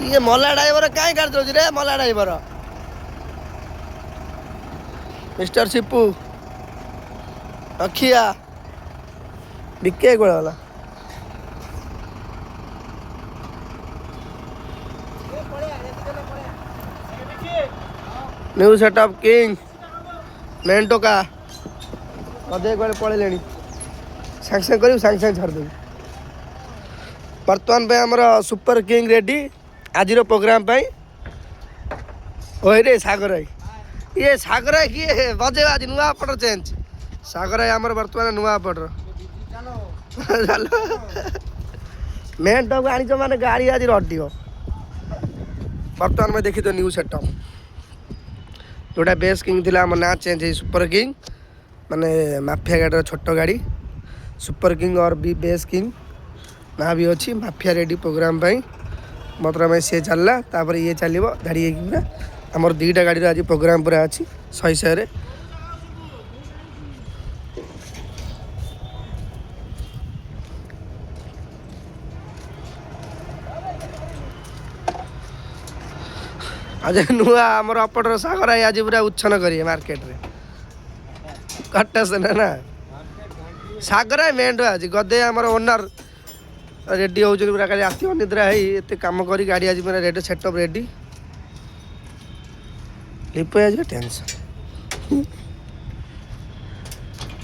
ये मला ड्राइवर कहीं कर दो रे मला ड्राइवर मिस्टर सिप्पू अखिया बिके गोला न्यू सेटअप किंग मेंटो का अधे एक पड़े सांग सांग कर सांग सांग छाड़देवी बर्तमान पे आमर सुपर किंग रेडी आज प्रोग्राम ओए रे सागर भाई ये सागर भाई किए बजे आज नुआ पटर चेंज सागर भाई आमर बर्तमान नुआ पटर चलो मेंटो को आनी माने गाड़ी आज रड्डी बर्तमान में देखी तो न्यू सेटअप जोटा बेस किंग थी आम ना चेंज है सुपर किंग माने माफिया गाड़ी छोट गाड़ी सुपर किंग और बी बेस किंग ना भी अच्छी माफिया रेडी प्रोग्राम मतलब में सी चलला तापर ये चलो धाड़ी पूरा आमर दीटा गाड़ी आज प्रोग्राम पूरा अच्छी शहे शहे आज नुआ आमर अपटर सागर आज पूरा उच्छन करिए मार्केट रे कट्टा से ना सागर मेन आज गदे आमर ओनर रेडी हो पूरा खाली आसो निद्रा है कम कर गाड़ी आज मेरा रेडी सेटअप रेडी लिप आज टेंशन